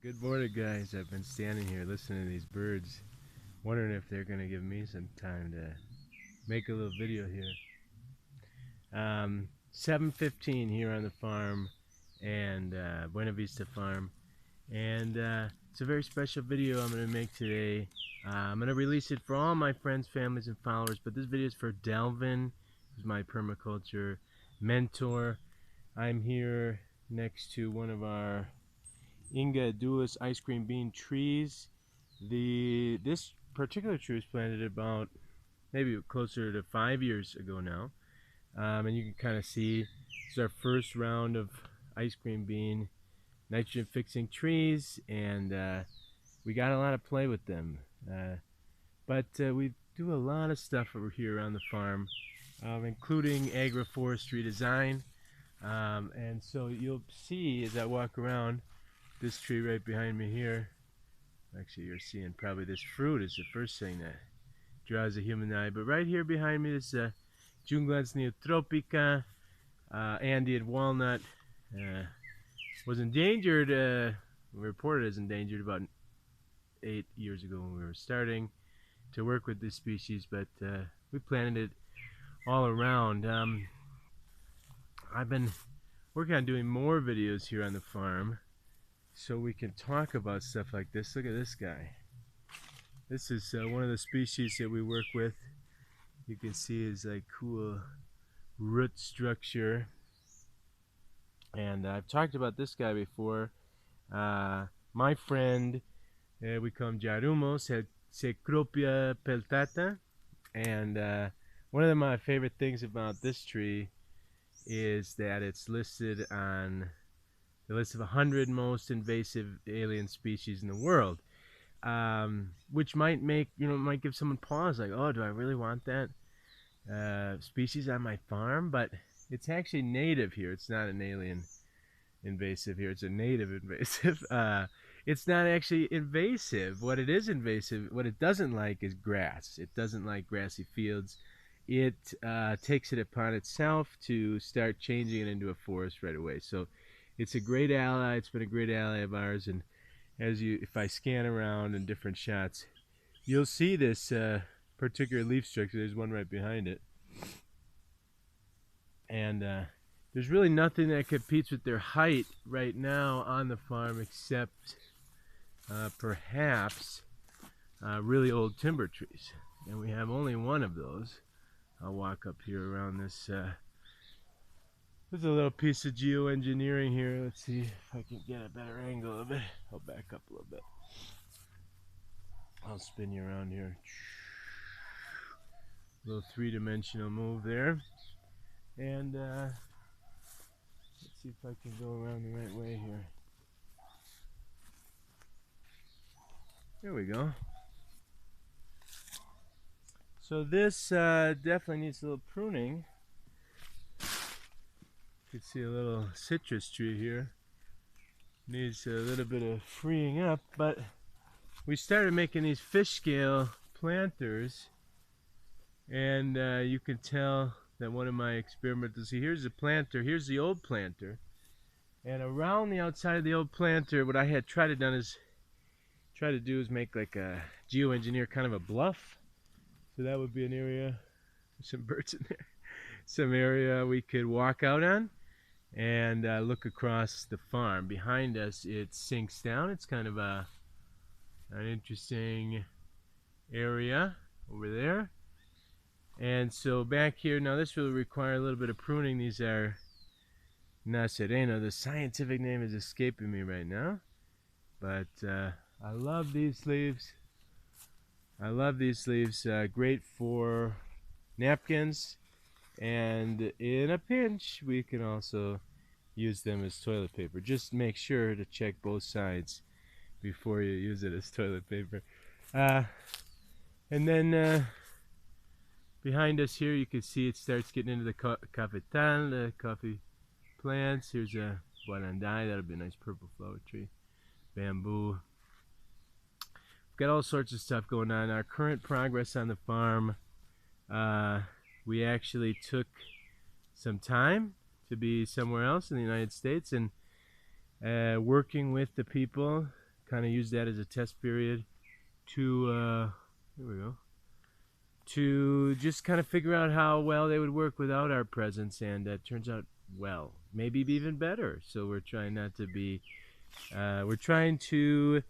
Good morning, guys. I've been standing here listening to these birds, wondering if they're going to give me some time to make a little video here. 7:15 here on the farm and Buena Vista Farm, and it's a very special video I'm going to make today. I'm going to release it for all my friends, families, and followers, but this video is for Delvin, who's my permaculture mentor. I'm here next to one of our Inga Duus ice cream bean trees. This particular tree was planted about maybe closer to 5 years ago now, and you can kind of see this is our first round of ice cream bean nitrogen fixing trees, and we got a lot of play with them. But we do a lot of stuff over here around the farm, including agroforestry design, and so you'll see as I walk around this tree right behind me here. Actually, you're seeing probably this fruit is the first thing that draws the human eye. But right here behind me is Junglans neotropica, Andean walnut. Was endangered, reported as endangered about 8 years ago when we were starting to work with this species, but we planted it all around. I've been working on doing more videos here on the farm, so we can talk about stuff like this. Look at this guy. This is one of the species that we work with. You can see his cool root structure. And I've talked about this guy before. My friend, we call him Jarumo, Cecropia peltata. And one of my favorite things about this tree is that it's listed on the list of 100 most invasive alien species in the world, which might might give someone pause, like, oh, do I really want that species on my farm? But it's actually native here. It's not an alien invasive here. It's a native invasive. It's not actually invasive. What it is invasive, what it doesn't like is grass. It doesn't like grassy fields. It takes it upon itself to start changing it into a forest right away. So it's a great ally. It's been a great ally of ours, and if I scan around in different shots, you'll see this particular leaf structure. There's one right behind it, and there's really nothing that competes with their height right now on the farm, except perhaps really old timber trees, and we have only one of those. I'll walk up here around this. There's a little piece of geoengineering here. Let's see if I can get a better angle of it. I'll back up a little bit. I'll spin you around here. Little three-dimensional move there. And let's see if I can go around the right way here. There we go. So this definitely needs a little pruning. You can see a little citrus tree here. Needs a little bit of freeing up, but we started making these fish scale planters, and you can tell that one of my experimentals, see, here's the planter, here's the old planter, and around the outside of the old planter, what I had tried to do is make like a geoengineer kind of a bluff. So that would be an area, there's some birds in there, some area we could walk out on and look across the farm. Behind us, it sinks down. It's kind of an interesting area over there. And so back here, now this will require a little bit of pruning. These are Nazareno. The scientific name is escaping me right now, but I love these leaves. I love these leaves. Great for napkins, and in a pinch we can also use them as toilet paper. Just make sure to check both sides before you use it as toilet paper. And then behind us here, you can see it starts getting into the cafetal, the coffee plants. Here's a guarandai. That'll be a nice purple flower tree. Bamboo. We've got all sorts of stuff going on. Our current progress on the farm, we actually took some time to be somewhere else in the United States and working with the people kind of use that as a test period to here we go, to just kind of figure out how well they would work without our presence, and it turns out well, maybe even better. So we're trying not to be, we're trying to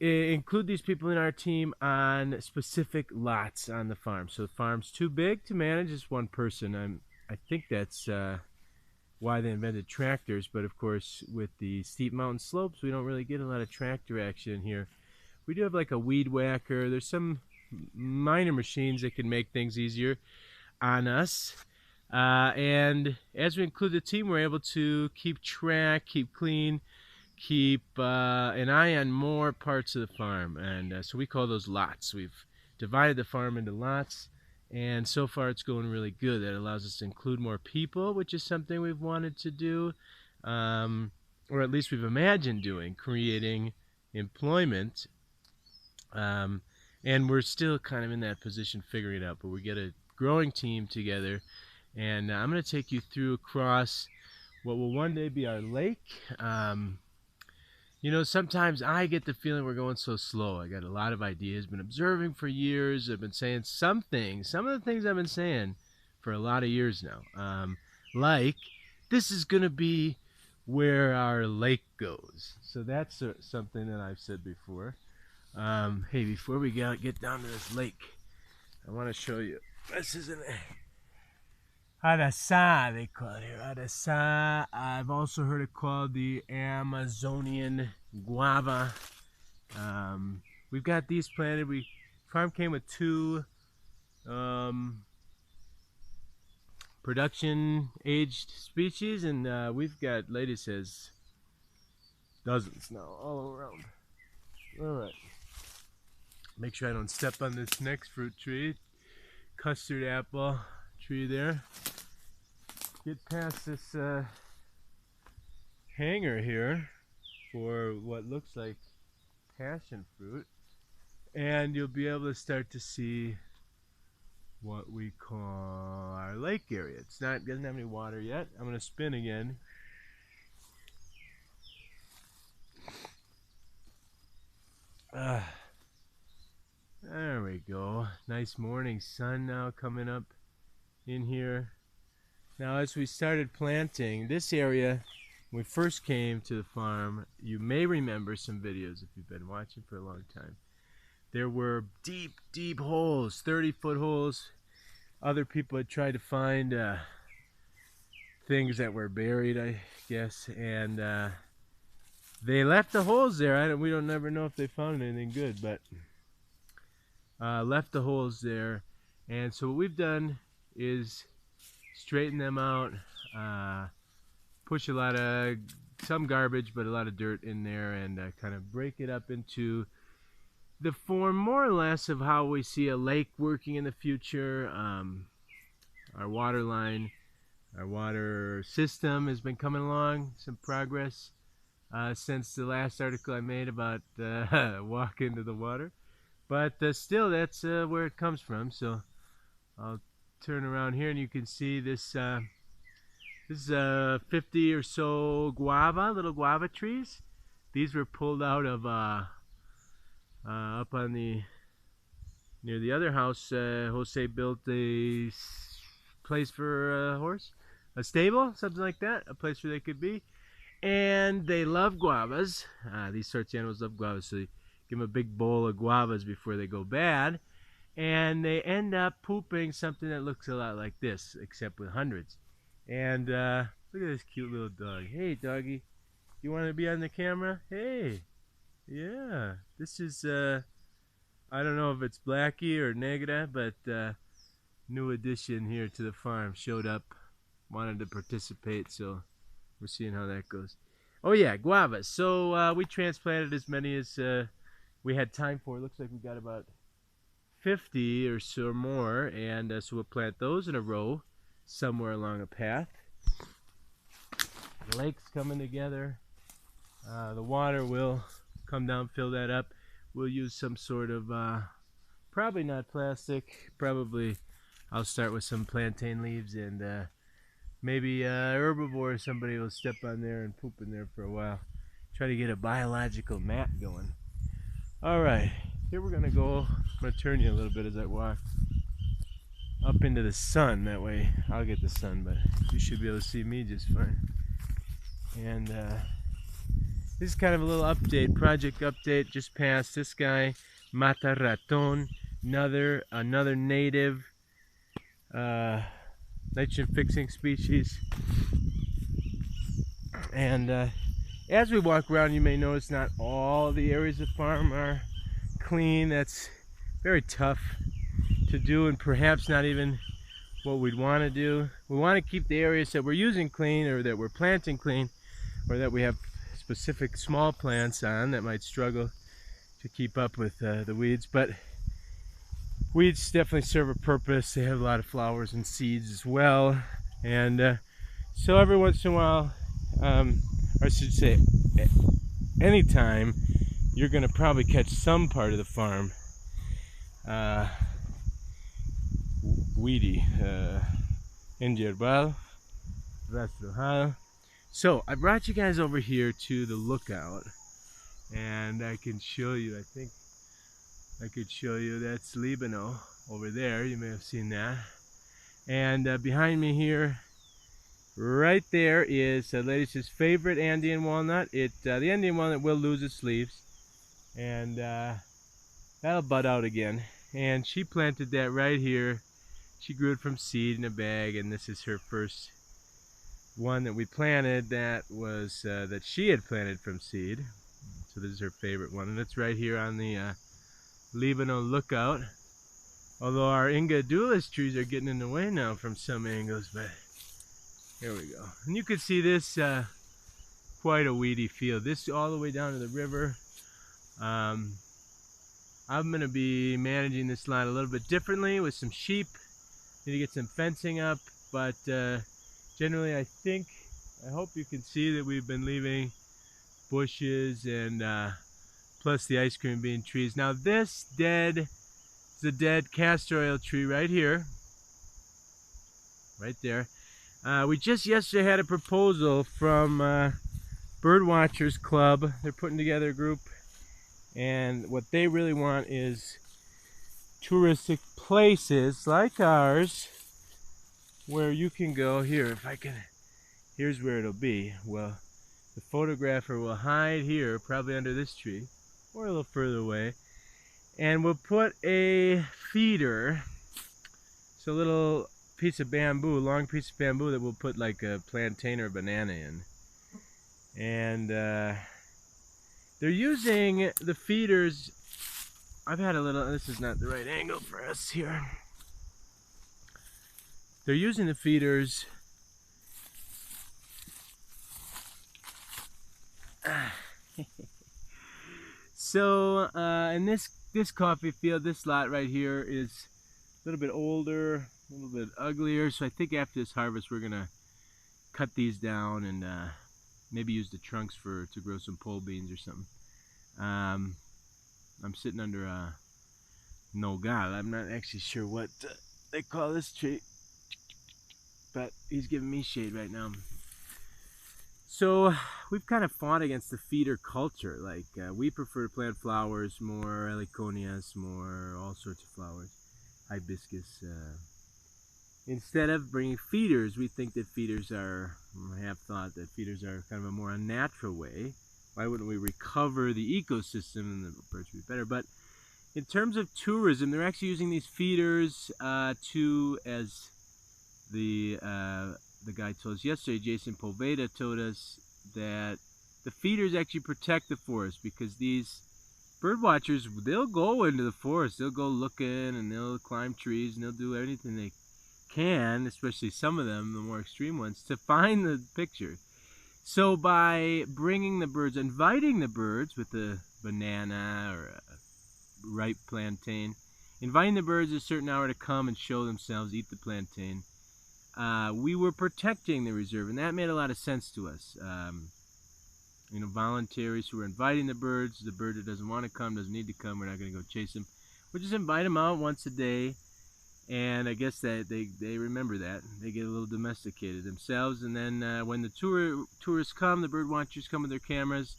include these people in our team on specific lots on the farm. So the farm's too big to manage as one person. I think that's why they invented tractors, but of course with the steep mountain slopes we don't really get a lot of tractor action here. We do have like a weed whacker. There's some minor machines that can make things easier on us, and as we include the team, we're able to keep track, keep clean, keep an eye on more parts of the farm, and so we call those lots. We've divided the farm into lots, and so far it's going really good. That allows us to include more people, which is something we've wanted to do, or at least we've imagined doing, creating employment. And we're still kind of in that position figuring it out, but we get a growing team together, and I'm going to take you through across what will one day be our lake. You know, sometimes I get the feeling we're going so slow. I got a lot of ideas, been observing for years. I've been saying some of the things I've been saying for a lot of years now. Like, this is going to be where our lake goes. So that's something that I've said before. Hey, before we get down to this lake, I want to show you. This is an arasa, they call it here. Arasa. I've also heard it called the Amazonian guava. We've got these planted. Farm came with 2 production aged species, and we've got, lady says, dozens now all around. All right. Make sure I don't step on this next fruit tree, custard apple tree there. Get past this hanger here for what looks like passion fruit, and you'll be able to start to see what we call our lake area. Doesn't have any water yet. I'm going to spin again. There we go. Nice morning sun now coming up in here. Now, as we started planting this area, when we first came to the farm, you may remember some videos if you've been watching for a long time. There were deep, deep holes, 30-foot holes. Other people had tried to find things that were buried, I guess, and they left the holes there. We don't never know if they found anything good, but left the holes there. And so what we've done is straighten them out, push some garbage, but a lot of dirt in there, and kind of break it up into the form more or less of how we see a lake working in the future. Our water line, our water system has been coming along, some progress since the last article I made about walk into the water. But still, that's where it comes from. So I'll turn around here and you can see this. This is 50 or so little guava trees. These were pulled out of up on near the other house. Jose built a place for a horse, a stable, something like that, a place where they could be. And they love guavas. These sorts of animals love guavas, so you give them a big bowl of guavas before they go bad, and they end up pooping something that looks a lot like this, except with hundreds. And look at this cute little dog. Hey, doggy, you want to be on the camera? Hey, yeah. This is I don't know if it's Blackie or Negra, but new addition here to the farm. Showed up, wanted to participate, so we're seeing how that goes. Oh yeah, guavas. So we transplanted as many as we had time for. It looks like we got about 50 or so or more, and so we'll plant those in a row somewhere along a path. The lake's coming together. The water will come down, fill that up. We'll use some sort of, probably not plastic, probably I'll start with some plantain leaves, and maybe herbivore, somebody will step on there and poop in there for a while. try to get a biological mat going. Alright, here we're gonna go. I'm gonna turn you a little bit as I walk up into the sun. That way I'll get the sun, but you should be able to see me just fine. And this is kind of a little update, project update. Just passed this guy, Mata Raton, another native nitrogen fixing species. And as we walk around, you may notice not all the areas of the farm are clean. That's very tough to do, and perhaps not even what we'd want to do. We want to keep the areas that we're using clean, or that we're planting clean, or that we have specific small plants on that might struggle to keep up with the weeds. But weeds definitely serve a purpose. They have a lot of flowers and seeds as well, and so every once in a while, or I should say anytime, you're going to probably catch some part of the farm weedy, enyerbado, rastrojado. So I brought you guys over here to the lookout, and I can show you, I think I could show you, that's Libano over there. You may have seen that. And behind me here, right there, is Lady's favorite Andean walnut. The Andean walnut will lose its leaves, and that'll bud out again. And she planted that right here. She grew it from seed in a bag, and this is her first one that we planted. That was that she had planted from seed. So this is her favorite one, and it's right here on the Libano lookout. Although our Inga Dualis trees are getting in the way now from some angles, but here we go. And you can see this quite a weedy field. This all the way down to the river. I'm going to be managing this lot a little bit differently with some sheep. Need to get some fencing up, but generally I hope you can see that we've been leaving bushes and plus the ice cream bean trees. Now this is a dead castor oil tree right here, right there. We just yesterday had a proposal from Birdwatchers Club. They're putting together a group, and what they really want is touristic places like ours where you can go. Here, here's where it'll be. Well, the photographer will hide here, probably under this tree or a little further away, and we'll put a feeder. It's a little piece of bamboo, long piece of bamboo, that we'll put like a plantain or a banana in. And they're using the feeders. This is not the right angle for us here. They're using the feeders so in this coffee field, this lot right here is a little bit older, a little bit uglier, so I think after this harvest we're gonna cut these down and maybe use the trunks to grow some pole beans or something. I'm sitting under a nogal. I'm not actually sure what they call this tree, but he's giving me shade right now. So we've kind of fought against the feeder culture. Like we prefer to plant flowers, more heliconias, more all sorts of flowers, hibiscus. Instead of bringing feeders, we think that have thought that feeders are kind of a more unnatural way. Why wouldn't we recover the ecosystem, and the birds would be better? But in terms of tourism, they're actually using these feeders as the guy told us yesterday, Jason Poveda told us that the feeders actually protect the forest, because these bird watchers, they'll go into the forest, they'll go looking, and they'll climb trees, and they'll do everything they can, especially some of them, the more extreme ones, to find the picture. So by bringing the birds, inviting the birds with a banana or a ripe plantain, inviting the birds at a certain hour to come and show themselves, eat the plantain, we were protecting the reserve, and that made a lot of sense to us. Voluntaries who are inviting the bird that doesn't want to come, doesn't need to come, we're not going to go chase them. We'll just invite them out once a day, and I guess that they remember that. They get a little domesticated themselves, and then when the tourists come, the bird watchers come with their cameras,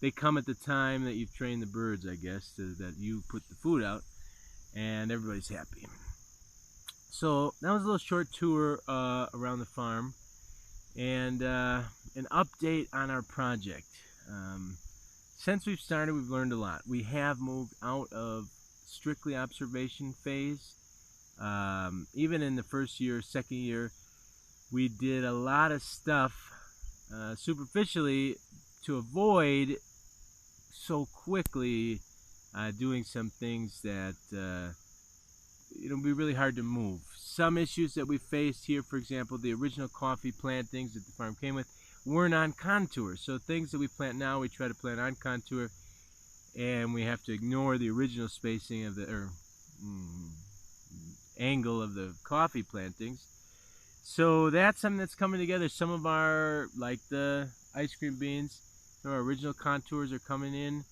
they come at the time that you've trained the birds, I guess, that you put the food out, and everybody's happy. So that was a little short tour around the farm, and an update on our project. Since we've started, we've learned a lot. We have moved out of strictly observation phase. Even in the first year, second year, we did a lot of stuff superficially to avoid so quickly doing some things that it'll be really hard to move. Some issues that we faced here, for example, the original coffee plantings that the farm came with weren't on contour. So things that we plant now, we try to plant on contour, and we have to ignore the original spacing of the angle of the coffee plantings. So that's something that's coming together. Some of our, like the ice cream beans, some of our original contours are coming in.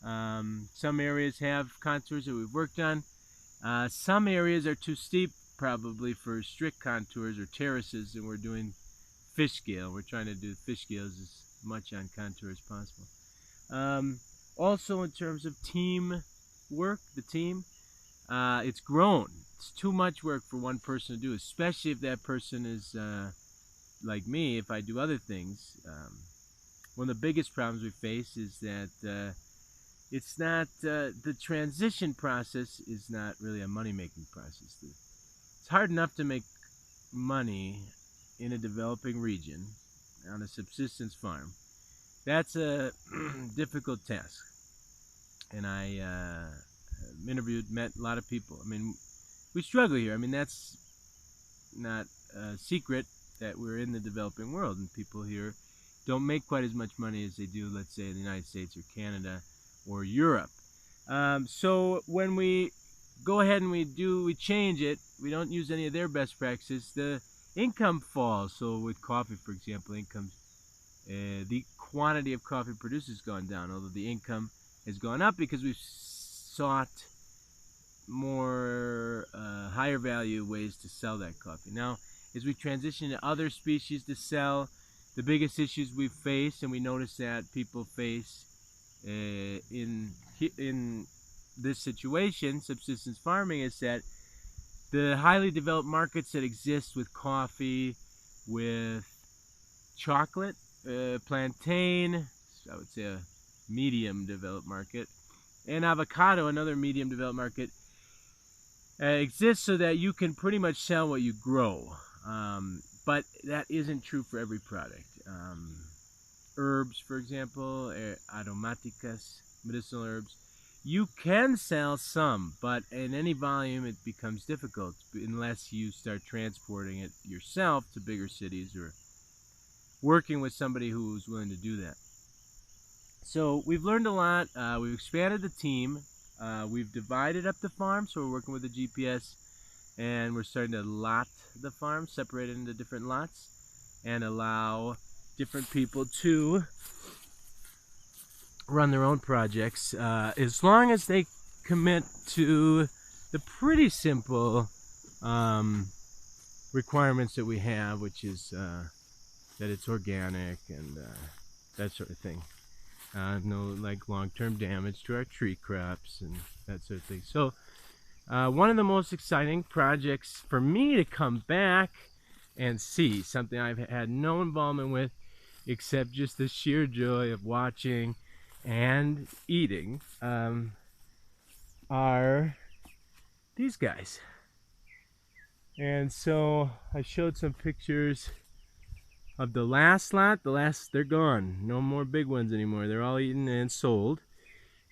Some areas have contours that we've worked on. Some areas are too steep probably for strict contours or terraces, and we're doing fish scale. We're trying to do fish scales as much on contour as possible. Also in terms of team work, the team, it's grown. It's too much work for one person to do, especially if that person is like me, if I do other things. One of the biggest problems we face is that it's not, the transition process is not really a money-making process. It's hard enough to make money in a developing region on a subsistence farm. That's a difficult task. And I met a lot of people. I mean, we struggle here. I mean, that's not a secret that we're in the developing world, and people here don't make quite as much money as they do, let's say, in the United States or Canada or Europe. So when we go ahead and we change it, we don't use any of their best practices, the income falls. So with coffee, for example, the quantity of coffee produced has gone down, although the income has gone up because we've sought more higher value ways to sell that coffee. Now, as we transition to other species to sell, the biggest issues we face, and we notice that people face in this situation, subsistence farming, is that the highly developed markets that exist with coffee, with chocolate, plantain, I would say a medium developed market, and avocado, another medium developed market, exists so that you can pretty much sell what you grow. But that isn't true for every product. Herbs, for example, aromáticas, medicinal herbs, you can sell some, but in any volume it becomes difficult unless you start transporting it yourself to bigger cities or working with somebody who's willing to do that. So we've learned a lot. We've expanded the team. We've divided up the farm, so we're working with the GPS, and we're starting to lot the farm, separate it into different lots, and allow different people to run their own projects, as long as they commit to the pretty simple requirements that we have, which is that it's organic and that sort of thing. No like long-term damage to our tree crops and that sort of thing. So one of the most exciting projects for me to come back and see, something I've had no involvement with except just the sheer joy of watching and eating, are these guys. And so I showed some pictures of the last lot. They're gone. No more big ones anymore. They're all eaten and sold.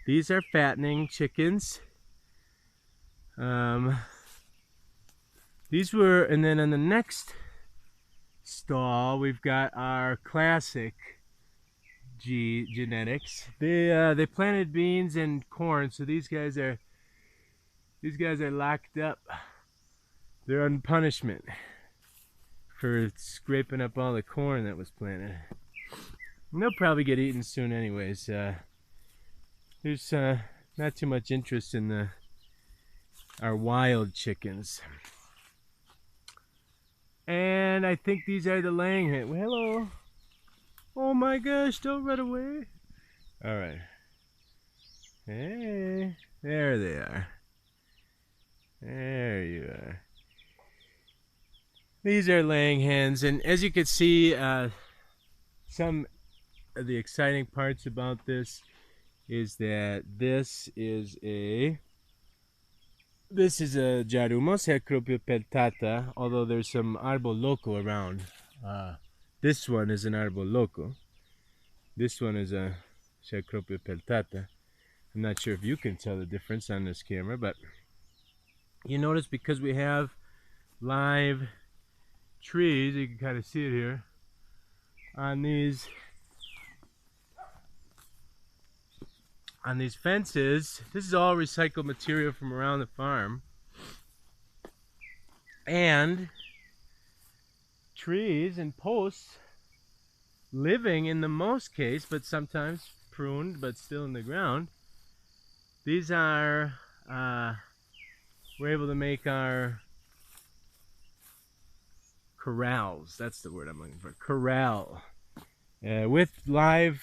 These are fattening chickens. These were, and then on the next stall we've got our classic genetics. They planted beans and corn, so these guys are locked up. They're on punishment for scraping up all the corn that was planted. And they'll probably get eaten soon anyways. There's not too much interest in our wild chickens. And I think these are the laying hens. Well, hello. Oh my gosh, don't run away. All right. Hey, there they are. There you are. These are laying hens, and as you can see, some of the exciting parts about this is that this is a Jarumos Cecropia peltata, although there's some Arbol Loco around. This one is an Arbol Loco. This one is a Cecropia peltata. I'm not sure if you can tell the difference on this camera, but you notice because we have live trees, you can kind of see it here, on these fences. This is all recycled material from around the farm, and trees and posts living in the most case, but sometimes pruned but still in the ground. These are we're able to make our corrals. That's the word I'm looking for. Corral with live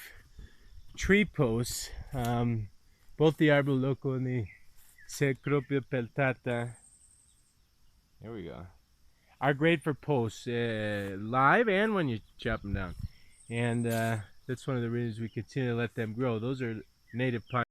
tree posts. Both the Arbol Loco and the Cecropia peltata, there we go, are great for posts, live and when you chop them down. And that's one of the reasons we continue to let them grow. Those are native pine.